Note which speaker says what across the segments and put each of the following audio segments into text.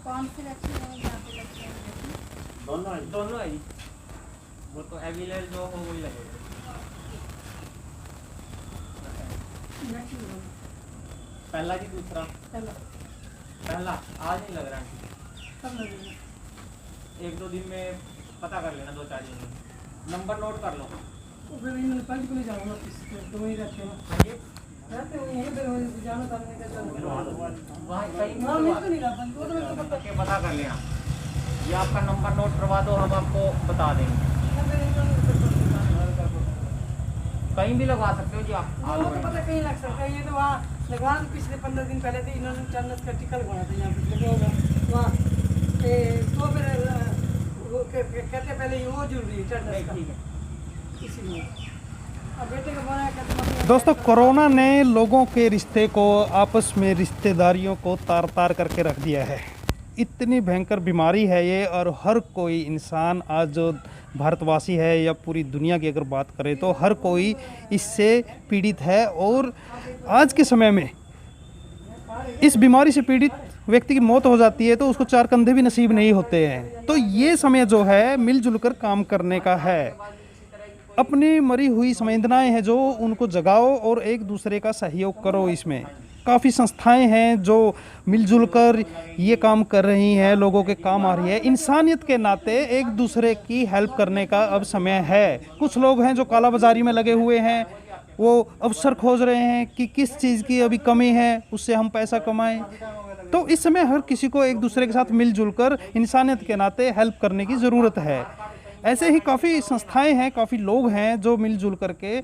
Speaker 1: कौन सी रखी है यहाँ पे लगती है?
Speaker 2: दोनों है जी। वो तो एविलर जो हो वही लगेगा। पहला कि दूसरा? पहला आज नहीं लग रहा है। एक दो दिन में पता कर लेना, 2-4 दिन में। नंबर नोट कर लो। पता कर लेना, ये आपका नंबर नोट करवा दो, हम आपको बता देंगे। कहीं भी लगवा सकते हो जी आप।
Speaker 3: वो तो पता कहीं लग सकता है, ये तो वहाँ लगवा पिछले 15 दिन पहले थे, इन्होंने चंदन का टिकल बनाया था यहाँ पे लगा होगा वहाँ। तो फिर वो कहते पहले ये वो जरूरी है चंदन का,
Speaker 2: ठीक है
Speaker 3: इसीलिए अब बेटे का बनाया कहते।
Speaker 4: दोस्तों, कोरोना ने लोगों के रिश्ते को, आपस में रिश्तेदारियों को तार तार करके रख दिया है। इतनी भयंकर बीमारी है ये, और हर कोई इंसान आज जो भारतवासी है या पूरी दुनिया की अगर बात करें तो हर कोई इससे पीड़ित है। और आज के समय में इस बीमारी से पीड़ित व्यक्ति की मौत हो जाती है तो उसको 4 कंधे भी नसीब नहीं होते हैं। तो ये समय जो है मिलजुल कर काम करने का है। अपनी मरी हुई संवेदनाएं हैं जो उनको जगाओ और एक दूसरे का सहयोग करो। इसमें काफ़ी संस्थाएं हैं जो मिलजुल कर ये काम कर रही हैं, लोगों के काम आ रही है। इंसानियत के नाते एक दूसरे की हेल्प करने का अब समय है। कुछ लोग हैं जो कालाबाजारी में लगे हुए हैं, वो अवसर खोज रहे हैं कि किस चीज़ की अभी कमी है, उससे हम पैसा कमाएं। तो इस समय हर किसी को एक दूसरे के साथ मिलजुल कर इंसानियत के नाते हेल्प करने की ज़रूरत है। ऐसे ही काफ़ी संस्थाएं हैं, काफ़ी लोग हैं जो मिलजुल करके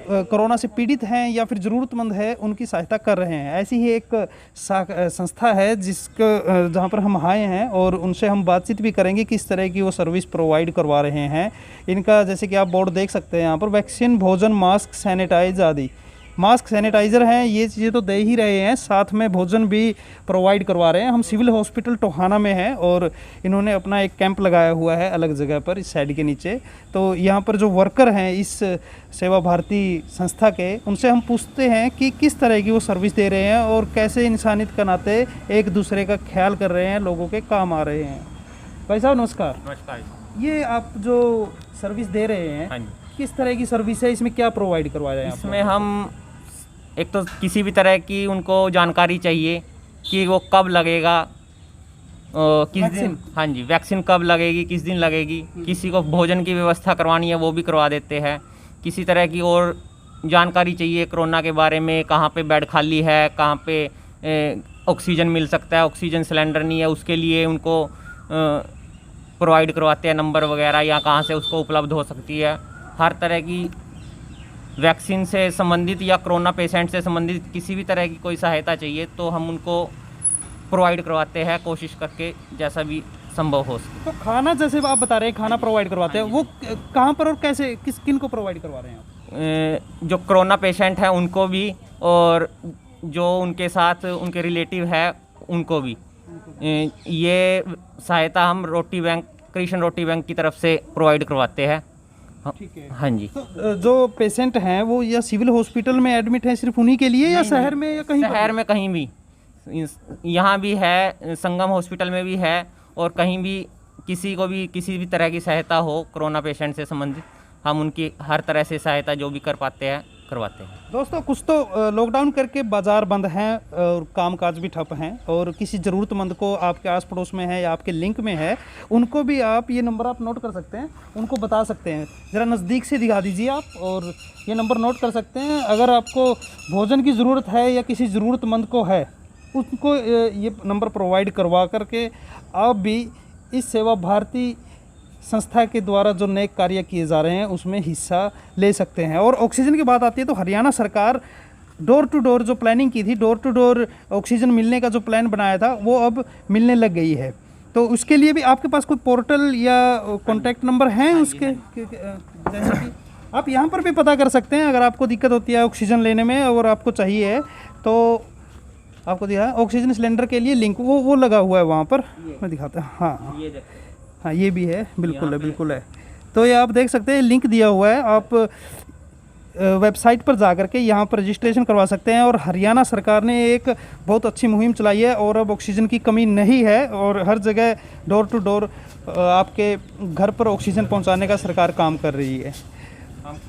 Speaker 4: कोरोना से पीड़ित हैं या फिर ज़रूरतमंद है उनकी सहायता कर रहे हैं। ऐसी ही एक संस्था है जिसका जहाँ पर हम आए हैं और उनसे हम बातचीत भी करेंगे किस तरह की वो सर्विस प्रोवाइड करवा रहे हैं। इनका जैसे कि आप बोर्ड देख सकते हैं यहाँ पर, वैक्सीन, भोजन, मास्क, सैनिटाइज आदि। मास्क, सैनिटाइज़र हैं, ये चीज़ें तो दे ही रहे हैं, साथ में भोजन भी प्रोवाइड करवा रहे हैं। हम सिविल हॉस्पिटल टोहाना में हैं और इन्होंने अपना एक कैंप लगाया हुआ है अलग जगह पर, इस साइड के नीचे। तो यहाँ पर जो वर्कर हैं इस सेवा भारती संस्था के, उनसे हम पूछते हैं कि किस तरह की वो सर्विस दे रहे हैं और कैसे इंसानियत के नाते एक दूसरे का ख्याल कर रहे हैं, लोगों के काम आ रहे हैं। भाई साहब नमस्कार।
Speaker 2: नमस्कार।
Speaker 4: ये आप जो सर्विस दे रहे हैं,
Speaker 2: हाँ जी,
Speaker 4: किस तरह की सर्विस है, इसमें क्या प्रोवाइड करवा रहे हैं?
Speaker 2: इसमें हम एक तो किसी भी तरह की उनको जानकारी चाहिए कि वो कब लगेगा, किस दिन, हाँ जी, वैक्सीन कब लगेगी, किस दिन लगेगी। किसी को भोजन की व्यवस्था करवानी है वो भी करवा देते हैं। किसी तरह की और जानकारी चाहिए कोरोना के बारे में, कहाँ पे बेड खाली है, कहाँ पे ऑक्सीजन मिल सकता है, ऑक्सीजन सिलेंडर नहीं है, उसके लिए उनको प्रोवाइड करवाते हैं नंबर वगैरह, या कहाँ से उसको उपलब्ध हो सकती है। हर तरह की वैक्सीन से संबंधित या कोरोना पेशेंट से संबंधित किसी भी तरह की कोई सहायता चाहिए तो हम उनको प्रोवाइड करवाते हैं, कोशिश करके जैसा भी संभव हो सके।
Speaker 4: तो खाना जैसे आप बता रहे हैं खाना प्रोवाइड करवाते हैं, वो कहाँ पर और कैसे, किन को प्रोवाइड करवा रहे हैं आप?
Speaker 2: जो कोरोना पेशेंट हैं उनको भी, और जो उनके साथ उनके रिलेटिव है उनको भी। ये सहायता हम रोटी बैंक, कृष्ण रोटी बैंक की तरफ से प्रोवाइड करवाते हैं।
Speaker 4: ठीक है।
Speaker 2: हाँ जी।
Speaker 4: तो जो पेशेंट हैं वो या सिविल हॉस्पिटल में एडमिट है सिर्फ उन्हीं के लिए, या शहर में, या कहीं
Speaker 2: शहर में कहीं भी, यहाँ भी है, संगम हॉस्पिटल में भी है, और कहीं भी किसी को भी किसी भी तरह की सहायता हो कोरोना पेशेंट से संबंधित, हम उनकी हर तरह से सहायता जो भी कर पाते हैं करवाते हैं।
Speaker 4: दोस्तों, कुछ तो लॉकडाउन करके बाज़ार बंद हैं और कामकाज भी ठप हैं, और किसी ज़रूरतमंद को आपके आस पड़ोस में है या आपके लिंक में है, उनको भी आप ये नंबर आप नोट कर सकते हैं, उनको बता सकते हैं। ज़रा नज़दीक से दिखा दीजिए आप, और ये नंबर नोट कर सकते हैं। अगर आपको भोजन की ज़रूरत है या किसी ज़रूरतमंद को है, उनको ये नंबर प्रोवाइड करवा करके आप भी इस सेवा भारती संस्था के द्वारा जो नए कार्य किए जा रहे हैं उसमें हिस्सा ले सकते हैं। और ऑक्सीजन की बात आती है तो हरियाणा सरकार डोर टू डोर जो प्लानिंग की थी, डोर टू डोर ऑक्सीजन मिलने का जो प्लान बनाया था वो अब मिलने लग गई है। तो उसके लिए भी आपके पास कोई पोर्टल या कॉन्टैक्ट नंबर हैं उसके? जैसे कि आप यहाँ पर भी पता कर सकते हैं अगर आपको दिक्कत होती है ऑक्सीजन लेने में और आपको चाहिए, तो आपको दिया ऑक्सीजन सिलेंडर के लिए लिंक वो लगा हुआ है वहाँ पर, मैं दिखाता हूँ। हाँ हाँ, ये भी है, बिल्कुल है, बिल्कुल है। तो ये आप देख सकते हैं लिंक दिया हुआ है, आप वेबसाइट पर जाकर के यहाँ पर रजिस्ट्रेशन करवा सकते हैं। और हरियाणा सरकार ने एक बहुत अच्छी मुहिम चलाई है और अब ऑक्सीजन की कमी नहीं है और हर जगह डोर टू डोर आपके घर पर ऑक्सीजन पहुँचाने का सरकार काम कर रही है।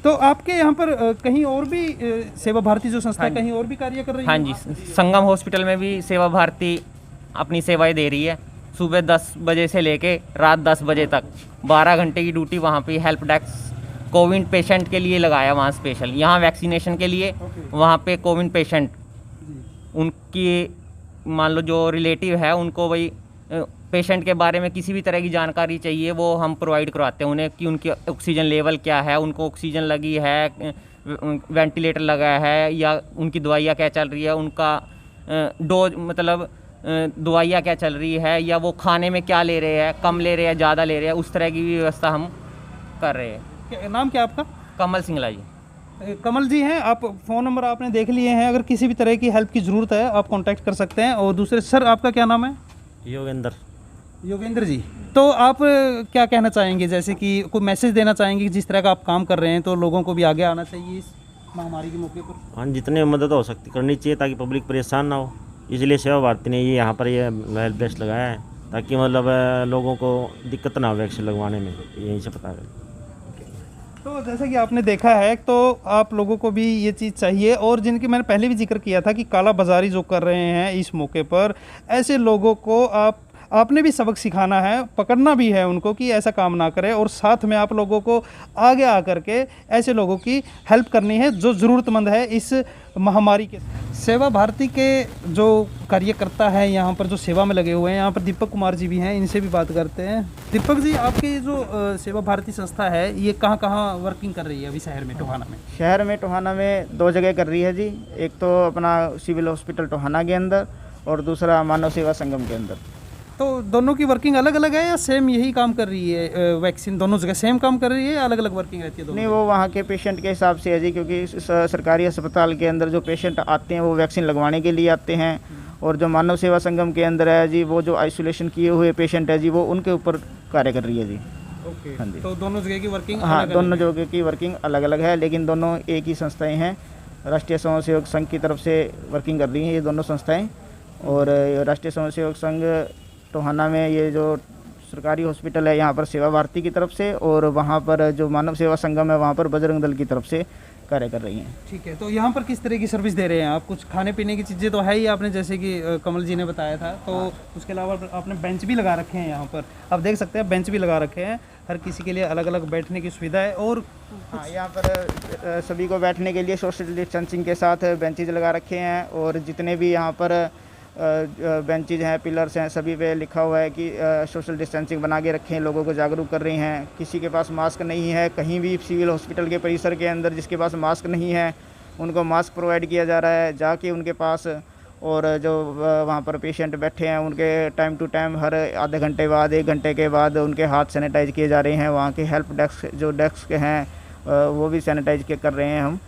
Speaker 4: तो आपके यहाँ पर कहीं और भी सेवा भारती जो संस्था है कहीं और भी कार्य कर रही है?
Speaker 2: हाँ जी, संगम हॉस्पिटल में भी सेवा भारती अपनी सेवाएं दे रही है। सुबह 10 बजे से लेके रात 10 बजे तक 12 घंटे की ड्यूटी वहाँ पे हेल्प डेस्क कोविड पेशेंट के लिए लगाया वहाँ स्पेशल। यहाँ वैक्सीनेशन के लिए, वहाँ पे कोविड पेशेंट उनकी मान लो जो रिलेटिव है उनको वही पेशेंट के बारे में किसी भी तरह की जानकारी चाहिए वो हम प्रोवाइड करवाते हैं उन्हें कि उनकी ऑक्सीजन लेवल क्या है, उनको ऑक्सीजन लगी है, वेंटिलेटर लगा है या उनकी दवाइयाँ क्या चल रही है, उनका डोज मतलब दवाइयाँ क्या चल रही है या वो खाने में क्या ले रहे हैं, कम ले रहे हैं, ज़्यादा ले रहे हैं, उस तरह की भी व्यवस्था हम कर रहे हैं।
Speaker 4: नाम क्या आपका?
Speaker 2: कमल सिंगला जी।
Speaker 4: कमल जी हैं आप, फ़ोन नंबर आपने देख लिए हैं, अगर किसी भी तरह की हेल्प की ज़रूरत है आप कांटेक्ट कर सकते हैं। और दूसरे सर आपका क्या नाम है? योगेंद्र जी। तो आप क्या कहना चाहेंगे, जैसे कि कोई मैसेज देना चाहेंगे कि जिस तरह का आप काम कर रहे हैं तो लोगों को भी आगे आना चाहिए इस महामारी के मौके पर?
Speaker 5: हाँ, जितने मदद हो सकती करनी चाहिए ताकि पब्लिक परेशान ना हो, इसलिए सेवा भारती ने ये यहाँ पर ये हेल्प डेस्क लगाया है ताकि मतलब लोगों को दिक्कत ना हो वैक्सीन लगवाने में, यहीं से पता है।
Speaker 4: तो जैसा कि आपने देखा है तो आप लोगों को भी ये चीज़ चाहिए। और जिनकी मैंने पहले भी जिक्र किया था कि काला बाजारी जो कर रहे हैं इस मौके पर, ऐसे लोगों को आपने भी सबक सिखाना है, पकड़ना भी है उनको कि ऐसा काम ना करें। और साथ में आप लोगों को आगे आकर के ऐसे लोगों की हेल्प करनी है जो ज़रूरतमंद है इस महामारी के। सेवा भारती के जो कार्यकर्ता है यहाँ पर जो सेवा में लगे हुए हैं, यहाँ पर दीपक कुमार जी भी हैं, इनसे भी बात करते हैं। दीपक जी, आपकी जो सेवा भारती संस्था है ये कहाँ कहाँ वर्किंग कर रही है अभी शहर में, टोहाना में?
Speaker 6: शहर में टोहाना में 2 जगह कर रही है जी। एक तो अपना सिविल हॉस्पिटल टोहाना के अंदर और दूसरा मानव सेवा संगम के अंदर।
Speaker 4: तो दोनों की वर्किंग अलग अलग है या सेम यही काम कर रही है? वैक्सीन दोनों जगह सेम काम कर रही है या अलग अलग वर्किंग रहती है दोनों?
Speaker 6: नहीं, वो वहाँ के पेशेंट के हिसाब से है जी, क्योंकि सरकारी अस्पताल के अंदर जो पेशेंट आते हैं वो वैक्सीन लगवाने के लिए आते हैं। और जो मानव सेवा संगम के अंदर है जी, वो जो आइसोलेशन किए हुए पेशेंट है जी, वो उनके ऊपर कार्य कर रही है जी।
Speaker 4: ओके,
Speaker 6: हाँ जी।
Speaker 4: तो दोनों जगह की वर्किंग
Speaker 6: हाँ, दोनों जगह की वर्किंग अलग अलग है, लेकिन दोनों एक ही संस्थाएँ हैं। राष्ट्रीय स्वयंसेवक संघ की तरफ से वर्किंग कर रही हैं ये दोनों संस्थाएँ। और राष्ट्रीय स्वयंसेवक संघ टोहाना में ये जो सरकारी हॉस्पिटल है यहाँ पर सेवा भारती की तरफ से, और वहाँ पर जो मानव सेवा संगम है वहाँ पर बजरंग दल की तरफ से कार्य कर रही हैं।
Speaker 4: ठीक है, तो यहाँ पर किस तरह की सर्विस दे रहे हैं आप? कुछ खाने पीने की चीज़ें तो है ही, आपने जैसे कि कमल जी ने बताया था, तो उसके अलावा आपने बेंच भी लगा रखे हैं यहाँ पर, आप देख सकते हैं बेंच भी लगा रखे हैं, हर किसी के लिए अलग अलग बैठने की सुविधा है। और
Speaker 6: हाँ, यहाँ पर सभी को बैठने के लिए सोशल डिस्टेंसिंग के साथ बेंचेज लगा रखे हैं। और जितने भी यहाँ पर बेंचेज हैं, पिलर्स हैं, सभी पे लिखा हुआ है कि सोशल डिस्टेंसिंग बना के रखें, लोगों को जागरूक कर रही हैं। किसी के पास मास्क नहीं है, कहीं भी सिविल हॉस्पिटल के परिसर के अंदर जिसके पास मास्क नहीं है उनको मास्क प्रोवाइड किया जा रहा है जाके उनके पास। और जो वहाँ पर पेशेंट बैठे हैं उनके टाइम टू टाइम हर आधे घंटे बाद 1 घंटे के बाद उनके हाथ सैनिटाइज किए जा रहे हैं। वहाँ के हेल्प डेस्क जो डेस्क हैं वो भी सैनिटाइज कर रहे हैं हम।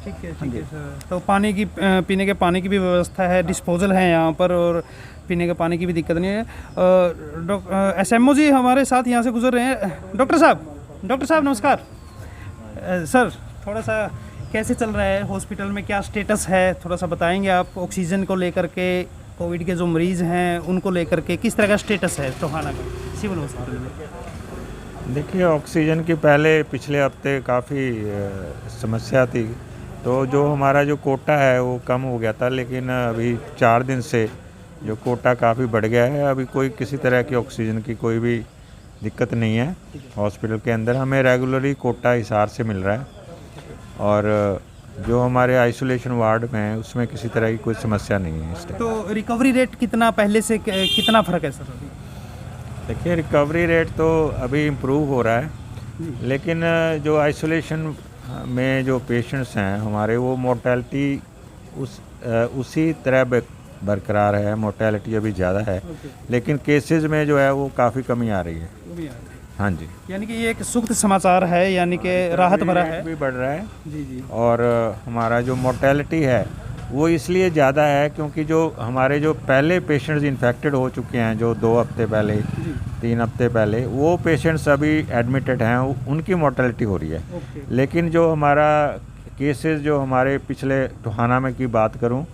Speaker 4: ठीक है सर। तो पानी की पीने के पानी की भी व्यवस्था है, डिस्पोजल है यहाँ पर, और पीने के पानी की भी दिक्कत नहीं है। SMO जी हमारे साथ यहाँ से गुजर रहे हैं। डॉक्टर साहब नमस्कार। सर, थोड़ा सा कैसे चल रहा है हॉस्पिटल में, क्या स्टेटस है, थोड़ा सा बताएंगे आप? ऑक्सीजन को लेकर के, कोविड के जो मरीज़ हैं उनको लेकर के किस तरह का स्टेटस है टोहाना का सिविल हॉस्पिटल में?
Speaker 7: देखिए, ऑक्सीजन की पहले पिछले हफ्ते काफ़ी समस्या थी, तो जो हमारा जो कोटा है वो कम हो गया था, लेकिन अभी 4 दिन से जो कोटा काफ़ी बढ़ गया है। अभी कोई किसी तरह की ऑक्सीजन की कोई भी दिक्कत नहीं है हॉस्पिटल के अंदर। हमें रेगुलरली कोटा हिसार से मिल रहा है, और जो हमारे आइसोलेशन वार्ड में है उसमें किसी तरह की कोई समस्या नहीं है इस टाइम।
Speaker 4: तो रिकवरी रेट कितना पहले से कितना फ़र्क है सर अभी?
Speaker 7: देखिए, रिकवरी रेट तो अभी इम्प्रूव हो रहा है, लेकिन जो आइसोलेशन में जो पेशेंट्स हैं हमारे, वो मोर्टेलिटी उसी तरह बरकरार है। मोर्टेलिटी अभी ज़्यादा है, लेकिन केसेस में जो है वो काफ़ी कमी आ रही है। हाँ जी,
Speaker 4: यानी कि ये एक सुखद समाचार है, यानी कि राहत भरा है।
Speaker 7: भी बढ़ रहा है
Speaker 4: जी।
Speaker 7: और हमारा जो मोर्टेलिटी है वो इसलिए ज़्यादा है क्योंकि जो हमारे जो पहले पेशेंट्स इन्फेक्टेड हो चुके हैं, जो 2 हफ्ते पहले 3 हफ्ते पहले, वो पेशेंट्स अभी एडमिटेड हैं, उनकी मोर्टेलिटी हो रही है। लेकिन जो हमारा केसेस जो हमारे पिछले टोहाना में की बात करूं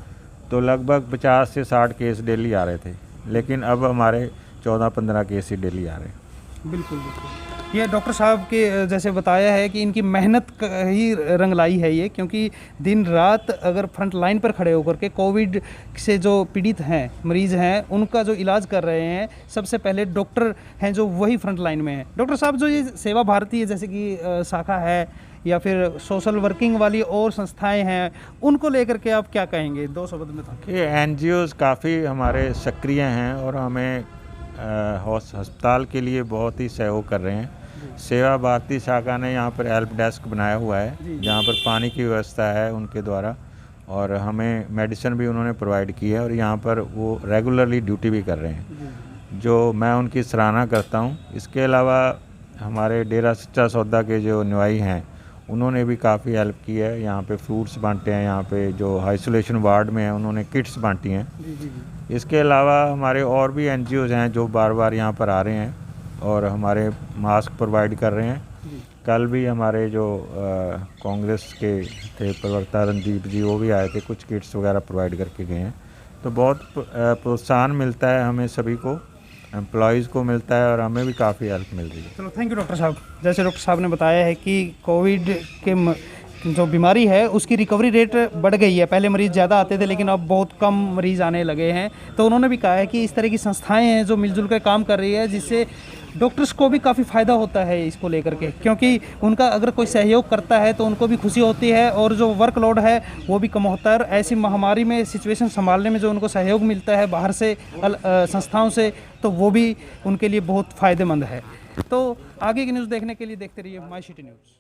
Speaker 7: तो लगभग 50 से 60 केस डेली आ रहे थे, लेकिन अब हमारे 14-15 केस ही डेली आ रहे हैं।
Speaker 4: बिल्कुल बिल्कुल। ये डॉक्टर साहब के जैसे बताया है कि इनकी मेहनत ही रंग लाई है ये, क्योंकि दिन रात अगर फ्रंट लाइन पर खड़े होकर के कोविड से जो पीड़ित हैं, मरीज़ हैं, उनका जो इलाज कर रहे हैं, सबसे पहले डॉक्टर हैं जो वही फ्रंट लाइन में हैं। डॉक्टर साहब, जो ये सेवा भारती है जैसे कि शाखा है या फिर सोशल वर्किंग वाली और संस्थाएं हैं, उनको लेकर के आप क्या कहेंगे 2 शब्द में? तो
Speaker 7: ये NGOs काफ़ी हमारे सक्रिय हैं और हमें अस्पताल के लिए बहुत ही सहयोग कर रहे हैं। सेवा भारती शाखा ने यहाँ पर हेल्प डेस्क बनाया हुआ है जहाँ पर पानी की व्यवस्था है उनके द्वारा, और हमें मेडिसिन भी उन्होंने प्रोवाइड की है और यहाँ पर वो रेगुलरली ड्यूटी भी कर रहे हैं, जो मैं उनकी सराहना करता हूँ। इसके अलावा हमारे डेरा सच्चा सौदा के जो नुआई हैं, उन्होंने भी काफ़ी हेल्प की है। यहाँ पे फ्रूट्स बांटे हैं, यहाँ पे जो आइसोलेशन वार्ड में है उन्होंने किट्स बांटी हैं। इसके अलावा हमारे और भी NGOs हैं जो बार बार यहाँ पर आ रहे हैं और हमारे मास्क प्रोवाइड कर रहे हैं। कल भी हमारे जो कांग्रेस के थे प्रवक्ता रणदीप जी, वो भी आए थे, कुछ किट्स वगैरह प्रोवाइड करके गए हैं। तो बहुत प्रोत्साहन मिलता है हमें सभी को, एम्प्लॉयज़ को मिलता है और हमें भी काफ़ी हेल्प मिल रही है।
Speaker 4: चलो, थैंक यू डॉक्टर साहब। जैसे डॉक्टर साहब ने बताया है कि कोविड के जो बीमारी है उसकी रिकवरी रेट बढ़ गई है। पहले मरीज़ ज़्यादा आते थे लेकिन अब बहुत कम मरीज़ आने लगे हैं। तो उन्होंने भी कहा है कि इस तरह की संस्थाएं हैं जो मिलजुल कर काम कर रही है, जिससे डॉक्टर्स को भी काफ़ी फ़ायदा होता है इसको लेकर के, क्योंकि उनका अगर कोई सहयोग करता है तो उनको भी खुशी होती है और जो वर्कलोड है वो भी कम होता है। और ऐसी महामारी में सिचुएशन संभालने में जो उनको सहयोग मिलता है बाहर से संस्थाओं से, तो वो भी उनके लिए बहुत फ़ायदेमंद है। तो आगे की न्यूज़ देखने के लिए देखते रहिए माई सिटी न्यूज़।